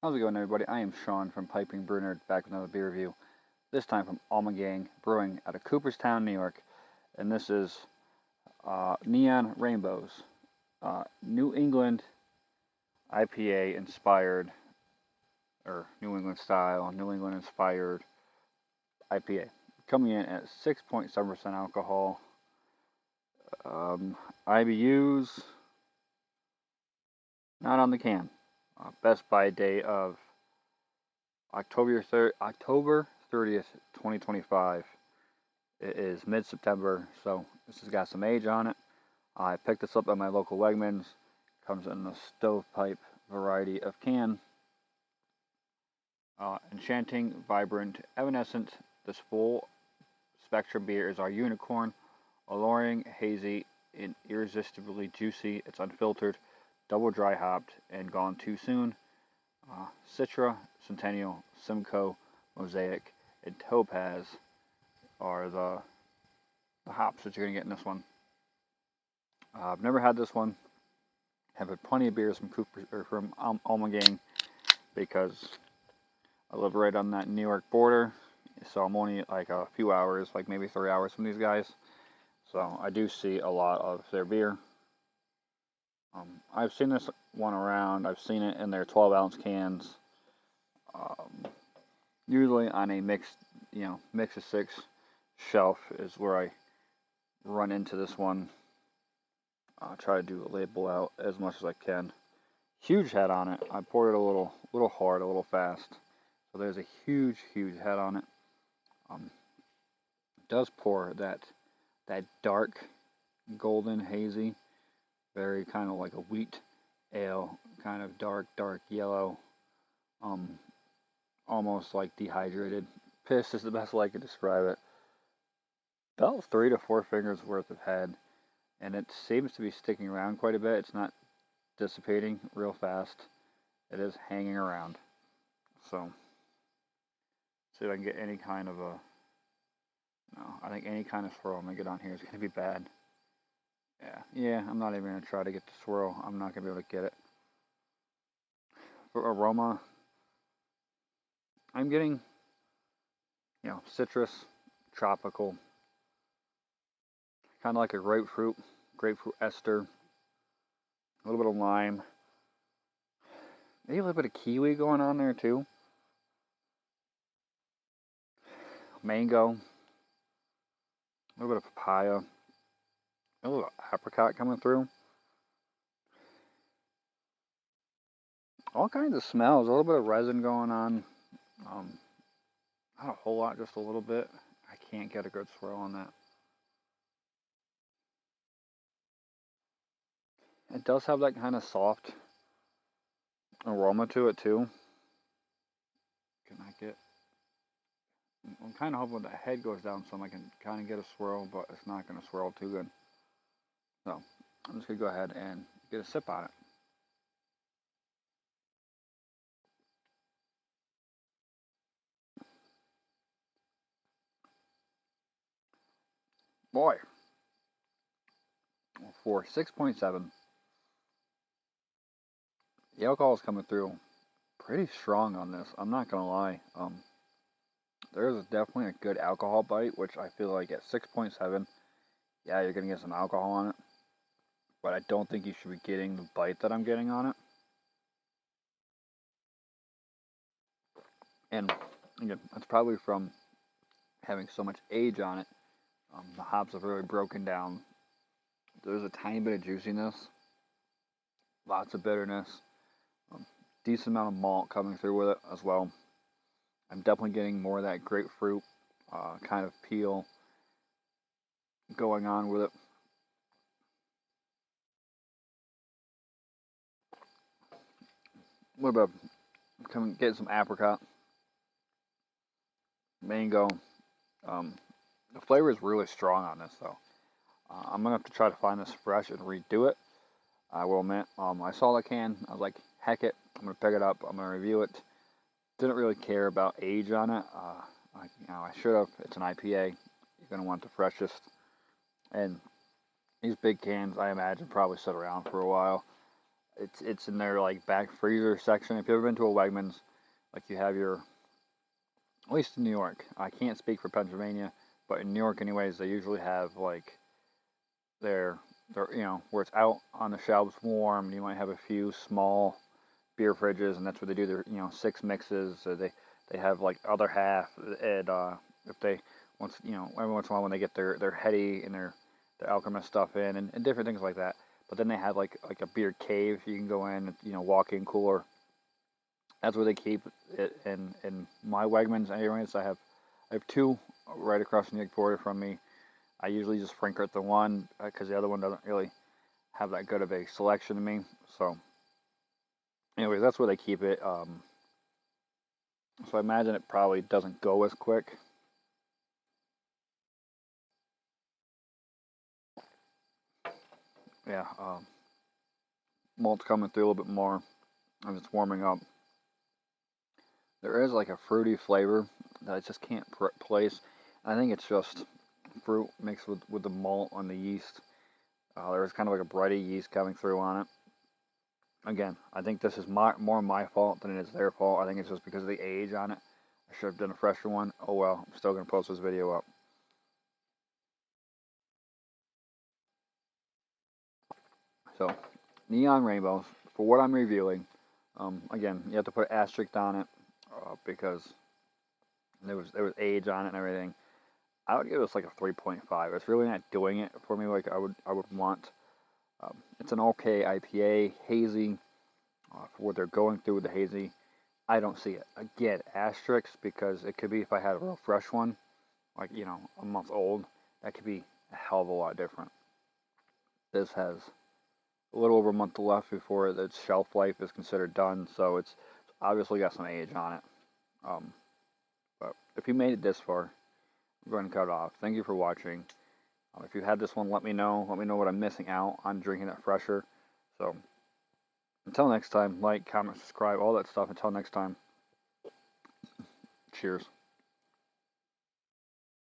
How's it going, everybody? I am Sean from Piping Brew Nerd, back with another beer review. This time from Ommegang Brewing out of Cooperstown, New York, and this is Neon Rainbows, New England IPA inspired, or New England style, New England inspired IPA, coming in at 6.7% alcohol. IBUs not on the can. Best by date of October 30th, 2025. It is mid-September, so this has got some age on it. I picked this up at my local Wegmans. Comes in the stovepipe variety of can. Enchanting, vibrant, evanescent. This full spectrum beer is our unicorn. Alluring, hazy, and irresistibly juicy. It's unfiltered, double dry hopped, and gone too soon. Citra, Centennial, Simcoe, Mosaic, and Topaz are the hops that you're going to get in this one. I've never had this one. I've had plenty of beers from Ommegang because I live right on that New York border, so I'm only like a few hours, like maybe 3 hours from these guys. So I do see a lot of their beer. I've seen this one around. I've seen it in their 12-ounce cans. Usually on a mix of six shelf is where I run into this one. Try to do a label out as much as I can. Huge head on it. I poured it a little hard, a little fast. So there's a huge head on it. It does pour that dark golden hazy, very kind of like a wheat ale, kind of dark yellow, almost like dehydrated. Piss is the best way I could describe it. About 3 to 4 fingers worth of head, and it seems to be sticking around quite a bit. It's not dissipating real fast. It is hanging around. So, see if I can get any kind of a. No, I think any kind of swirl I'm gonna get on here is gonna be bad. Yeah, I'm not even gonna try to get the swirl. I'm not gonna be able to get it. For aroma, I'm getting, citrus, tropical, kind of like a grapefruit ester, a little bit of lime, maybe a little bit of kiwi going on there too. Mango, a little bit of papaya, a little apricot coming through. All kinds of smells, a little bit of resin going on. Not a whole lot, just a little bit. I can't get a good swirl on that. It does have that kind of soft aroma to it too. Can I get? I'm kind of hoping the head goes down some I can kind of get a swirl, but it's not going to swirl too good. So I'm just going to go ahead and get a sip on it. Boy, for 6.7, the alcohol is coming through pretty strong on this. I'm not going to lie. There's definitely a good alcohol bite, which I feel like at 6.7, yeah, you're going to get some alcohol on it. But I don't think you should be getting the bite that I'm getting on it. And again, that's probably from having so much age on it. The hops have really broken down. There's a tiny bit of juiciness, lots of bitterness, decent amount of malt coming through with it as well. I'm definitely getting more of that grapefruit kind of peel going on with it. A little bit of getting some apricot, mango. The flavor is really strong on this though. I'm gonna have to try to find this fresh and redo it. I will admit, I saw the can. I was like, heck it, I'm gonna pick it up. I'm gonna review it. Didn't really care about age on it. I should have. It's an IPA. You're gonna want the freshest. And these big cans, I imagine, probably sit around for a while. It's in their like back freezer section. If you've ever been to a Wegmans, like you have your, at least in New York. I can't speak for Pennsylvania, but in New York, anyways, they usually have like their where it's out on the shelves warm. You might have a few small beer fridges, and that's where they do their 6 mixes. So they have like other half, and if they once every once in a while when they get their heady and their alchemist stuff in and different things like that. But then they have like a beer cave you can go in, walk-in cooler. That's where they keep it. In my Wegmans, anyways, I have two right across the New York border from me. I usually just Frankfurt at the one because the other one doesn't really have that good of a selection to me. So, anyways, that's where they keep it. So I imagine it probably doesn't go as quick. Yeah, malt's coming through a little bit more as it's warming up. There is like a fruity flavor that I just can't place. I think it's just fruit mixed with the malt and the yeast. There's kind of like a bready yeast coming through on it. Again, I think this is more my fault than it is their fault. I think it's just because of the age on it. I should have done a fresher one. Oh well, I'm still going to post this video up. So, Neon Rainbows, for what I'm reviewing, again, you have to put an asterisk on it because there was age on it and everything. I would give this like a 3.5. It's really not doing it for me like I would want. It's an okay IPA, hazy, for what they're going through with the hazy. I don't see it. Again, asterisks because it could be if I had a real fresh one, like a month old, that could be a hell of a lot different. This has a little over a month left before its shelf life is considered done, so it's obviously got some age on it. Um, but if you made it this far, I'm going to cut it off. Thank you for watching. If you had this one, let me know. Let me know what I'm missing out on drinking it fresher. So until next time, like, comment, subscribe, all that stuff. Until next time, cheers.